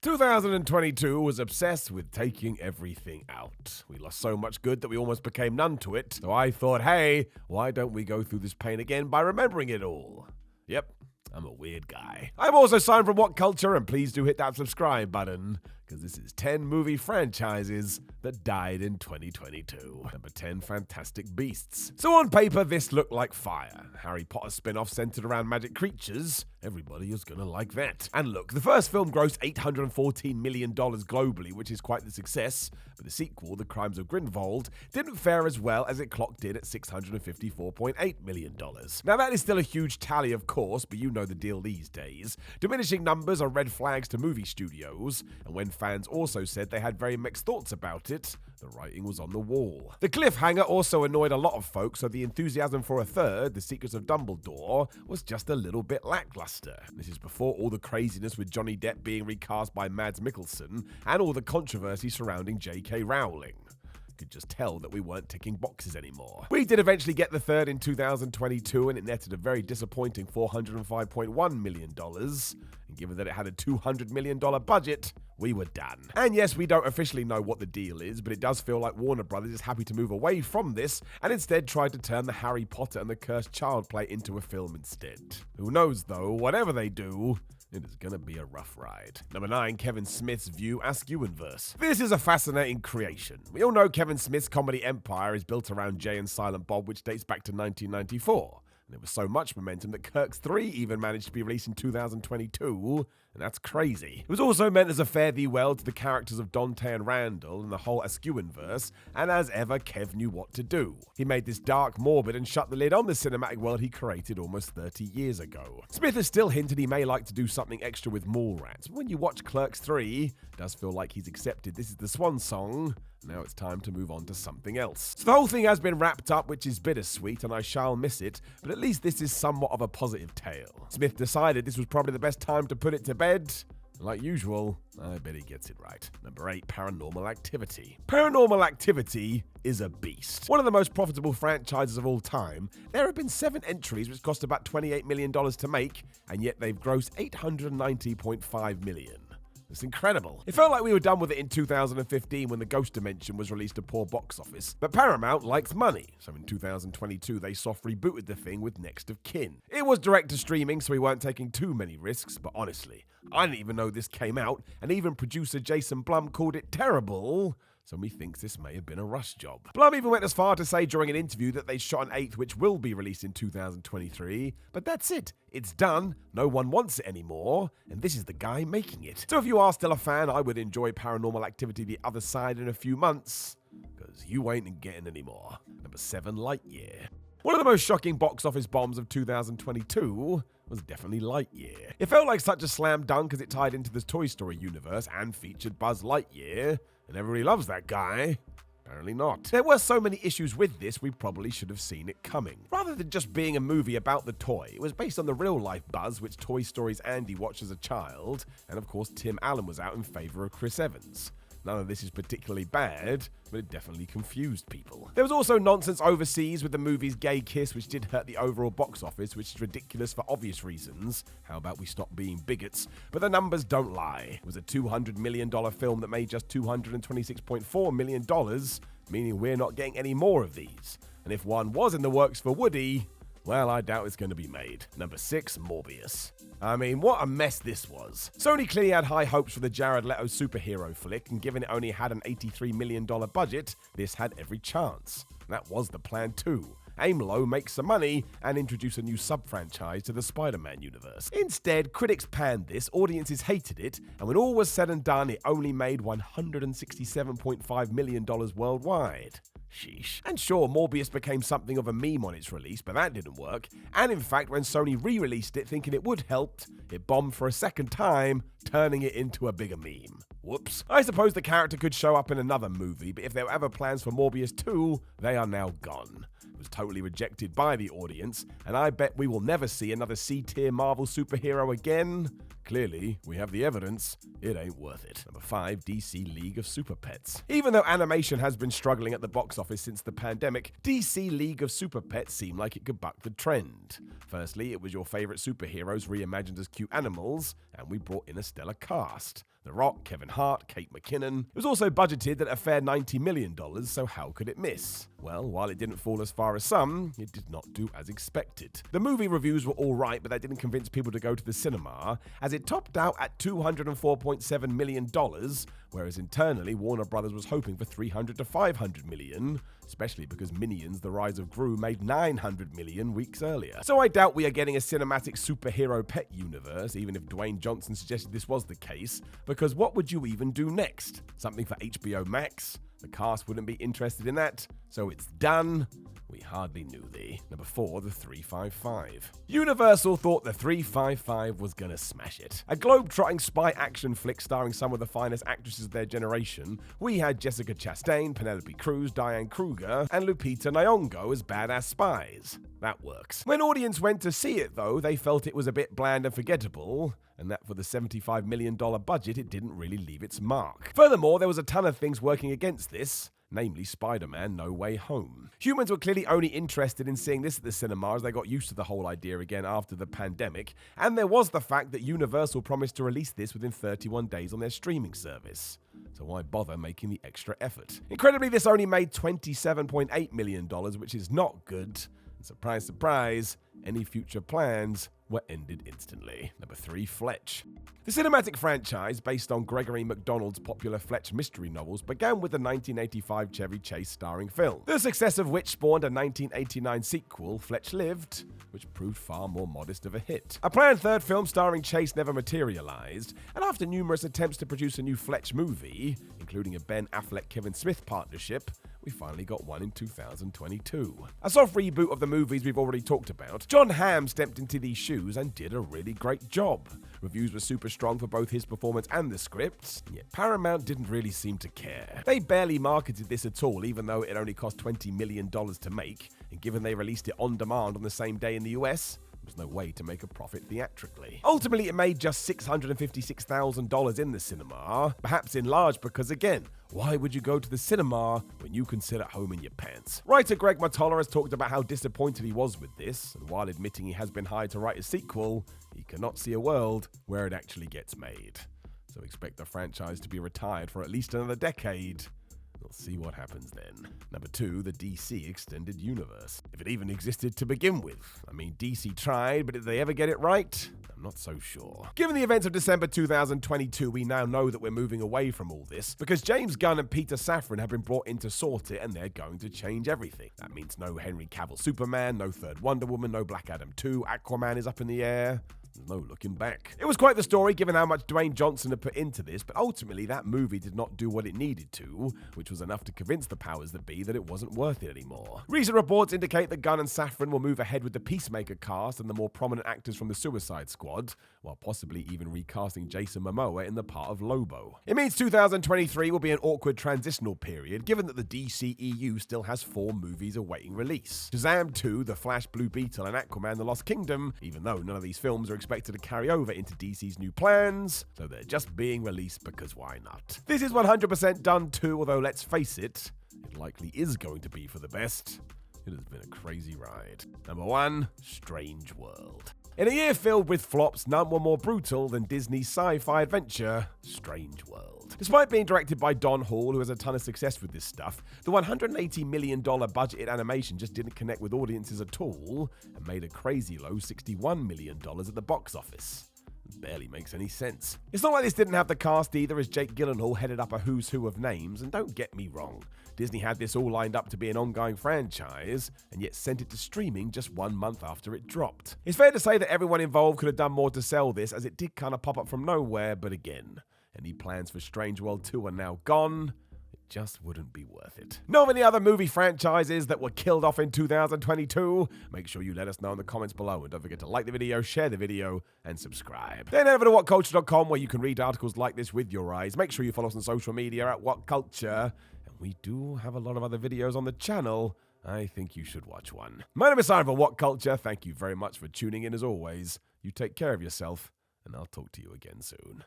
2022 was obsessed with taking everything out. We lost so much good that we almost became numb to it, so I thought, hey, why don't we go through this pain again by remembering it all? Yep, I'm a weird guy. I'm also signed from What Culture, and please do hit that subscribe button, because this is 10 movie franchises that died in 2022. Number 10, Fantastic Beasts. So on paper, this looked like fire. Harry Potter spin-off centered around magic creatures. Everybody is gonna like that. And look, the first film grossed $814 million globally, which is quite the success, but the sequel, The Crimes of Grindelwald, didn't fare as well as it clocked in at $654.8 million. Now that is still a huge tally, of course, but you know the deal these days. Diminishing numbers are red flags to movie studios, and when fans also said they had very mixed thoughts about it, the writing was on the wall. The cliffhanger also annoyed a lot of folks, so the enthusiasm for a third, The Secrets of Dumbledore, was just a little bit lackluster. This is before all the craziness with Johnny Depp being recast by Mads Mikkelsen and all the controversy surrounding J.K. Rowling. Could just tell that we weren't ticking boxes anymore. We did eventually get the third in 2022, and it netted a very disappointing $405.1 million. And given that it had a $200 million budget, we were done. And yes, we don't officially know what the deal is, but it does feel like Warner Brothers is happy to move away from this and instead tried to turn the Harry Potter and the Cursed Child play into a film instead. Who knows though, whatever they do, it is gonna be a rough ride. Number 9, Kevin Smith's View Askew-inverse. This is a fascinating creation. We all know Kevin Smith's comedy empire is built around Jay and Silent Bob, which dates back to 1994. And there was so much momentum that Clerks 3 even managed to be released in 2022, and that's crazy. It was also meant as a fare-thee-well to the characters of Dante and Randall and the whole Askew-inverse, and as ever, Kev knew what to do. He made this dark, morbid, and shut the lid on the cinematic world he created almost 30 years ago. Smith has still hinted he may like to do something extra with Mallrats, but when you watch Clerks 3, it does feel like he's accepted this is the swan song. Now it's time to move on to something else. So the whole thing has been wrapped up, which is bittersweet, and I shall miss it, but at least this is somewhat of a positive tale. Smith decided this was probably the best time to put it to bed. Like usual, I bet he gets it right. Number 8, Paranormal Activity. Paranormal Activity is a beast. One of the most profitable franchises of all time. There have been 7 entries which cost about $28 million to make, and yet they've grossed $890.5 million. It's incredible. It felt like we were done with it in 2015 when The Ghost Dimension was released to poor box office. But Paramount likes money, so in 2022 they soft rebooted the thing with Next of Kin. It was direct to streaming, so we weren't taking too many risks, but honestly, I didn't even know this came out, and even producer Jason Blum called it terrible, so he thinks this may have been a rush job. Blum even went as far to say during an interview that they shot an 8th which will be released in 2023, but that's it. It's done, no one wants it anymore, and this is the guy making it. So if you are still a fan, I would enjoy Paranormal Activity The Other Side in a few months, because you ain't getting any more. Number 7, Lightyear. One of the most shocking box office bombs of 2022 was definitely Lightyear. It felt like such a slam dunk as it tied into the Toy Story universe and featured Buzz Lightyear, and everybody loves that guy. Apparently not. There were so many issues with this, we probably should have seen it coming. Rather than just being a movie about the toy, it was based on the real-life Buzz, which Toy Story's Andy watched as a child, and of course Tim Allen was out in favor of Chris Evans. None of this is particularly bad, but it definitely confused people. There was also nonsense overseas with the movie's gay kiss, which did hurt the overall box office, which is ridiculous for obvious reasons. How about we stop being bigots? But the numbers don't lie. It was a $200 million film that made just $226.4 million, meaning we're not getting any more of these. And if one was in the works for Woody, well, I doubt it's going to be made. Number 6, Morbius. I mean, what a mess this was. Sony clearly had high hopes for the Jared Leto superhero flick, and given it only had an $83 million budget, this had every chance. That was the plan too. Aim low, make some money, and introduce a new sub-franchise to the Spider-Man universe. Instead, critics panned this, audiences hated it, and when all was said and done, it only made $167.5 million worldwide. Sheesh. And sure, Morbius became something of a meme on its release, but that didn't work. And in fact, when Sony re-released it thinking it would help, it bombed for a second time, turning it into a bigger meme. Whoops. I suppose the character could show up in another movie, but if there were ever plans for Morbius 2, they are now gone. It was totally rejected by the audience, and I bet we will never see another C-tier Marvel superhero again. Clearly, we have the evidence, it ain't worth it. Number 5, DC League of Super Pets. Even though animation has been struggling at the box office since the pandemic, DC League of Super Pets seemed like it could buck the trend. Firstly, it was your favorite superheroes reimagined as cute animals, and we brought in a stellar cast. The Rock, Kevin Hart, Kate McKinnon. It was also budgeted at a fair $90 million, so how could it miss? Well, while it didn't fall as far as some, it did not do as expected. The movie reviews were alright, but that didn't convince people to go to the cinema, as it topped out at $204.7 million, whereas internally Warner Brothers was hoping for $300 to $500 million, especially because Minions: The Rise of Gru made $900 million weeks earlier. So I doubt we are getting a cinematic superhero pet universe, even if Dwayne Johnson suggested this was the case, because what would you even do next? Something for HBO Max? The cast wouldn't be interested in that, so it's done. We hardly knew thee. Number 4, the 355. Universal thought the 355 was gonna smash it. A globe-trotting spy action flick starring some of the finest actresses of their generation, we had Jessica Chastain, Penelope Cruz, Diane Kruger, and Lupita Nyong'o as badass spies. That works. When audience went to see it, though, they felt it was a bit bland and forgettable, and that for the $75 million budget, it didn't really leave its mark. Furthermore, there was a ton of things working against this, namely Spider-Man: No Way Home. Humans were clearly only interested in seeing this at the cinema as they got used to the whole idea again after the pandemic, and there was the fact that Universal promised to release this within 31 days on their streaming service. So why bother making the extra effort? Incredibly, this only made $27.8 million, which is not good. And surprise, surprise, any future plans were ended instantly. Number 3, Fletch. The cinematic franchise, based on Gregory MacDonald's popular Fletch mystery novels, began with the 1985 Chevy Chase starring film, the success of which spawned a 1989 sequel, Fletch Lived, which proved far more modest of a hit. A planned third film starring Chase never materialized, and after numerous attempts to produce a new Fletch movie, including a Ben Affleck-Kevin Smith partnership, we finally got one in 2022. A soft reboot of the movies we've already talked about, John Hamm stepped into these shoes and did a really great job. Reviews were super strong for both his performance and the scripts, yet Paramount didn't really seem to care. They barely marketed this at all, even though it only cost $20 million to make, and given they released it on demand on the same day in the US, there was no way to make a profit theatrically. Ultimately, it made just $656,000 in the cinema, perhaps in large because, again, why would you go to the cinema when you can sit at home in your pants? Writer Greg Mottola has talked about how disappointed he was with this, and while admitting he has been hired to write a sequel, he cannot see a world where it actually gets made. So expect the franchise to be retired for at least another decade. We'll see what happens then. Number 2, the DC Extended Universe. If it even existed to begin with. I mean, DC tried, but did they ever get it right? I'm not so sure. Given the events of December 2022, we now know that we're moving away from all this, because James Gunn and Peter Safran have been brought in to sort it, and they're going to change everything. That means no Henry Cavill Superman, no third Wonder Woman, no Black Adam 2, Aquaman is up in the air. No looking back. It was quite the story given how much Dwayne Johnson had put into this, but ultimately that movie did not do what it needed to, which was enough to convince the powers that be that it wasn't worth it anymore. Recent reports indicate that Gunn and Safran will move ahead with the Peacemaker cast and the more prominent actors from the Suicide Squad, while possibly even recasting Jason Momoa in the part of Lobo. It means 2023 will be an awkward transitional period, given that the DCEU still has 4 movies awaiting release. Shazam 2, The Flash, Blue Beetle, and Aquaman: The Lost Kingdom, even though none of these films are expected to carry over into DC's new plans, so they're just being released because why not? This is 100% done too, although let's face it, it likely is going to be for the best. It has been a crazy ride. Number 1, Strange World. In a year filled with flops, none were more brutal than Disney's sci-fi adventure, Strange World. Despite being directed by Don Hall, who has a ton of success with this stuff, the $180 million budgeted animation just didn't connect with audiences at all, and made a crazy low $61 million at the box office. Barely makes any sense. It's not like this didn't have the cast either, as Jake Gyllenhaal headed up a who's who of names, and don't get me wrong, Disney had this all lined up to be an ongoing franchise, and yet sent it to streaming just 1 month after it dropped. It's fair to say that everyone involved could have done more to sell this, as it did kind of pop up from nowhere, but again, any plans for Strange World 2 are now gone. Just wouldn't be worth it. Know of any other movie franchises that were killed off in 2022? Make sure you let us know in the comments below, and don't forget to like the video, share the video, and subscribe. Then head over to whatculture.com, where you can read articles like this with your eyes. Make sure you follow us on social media at whatculture, and we do have a lot of other videos on the channel. I think you should watch one. My name is Simon from What Culture. Thank you very much for tuning in as always. You take care of yourself, and I'll talk to you again soon.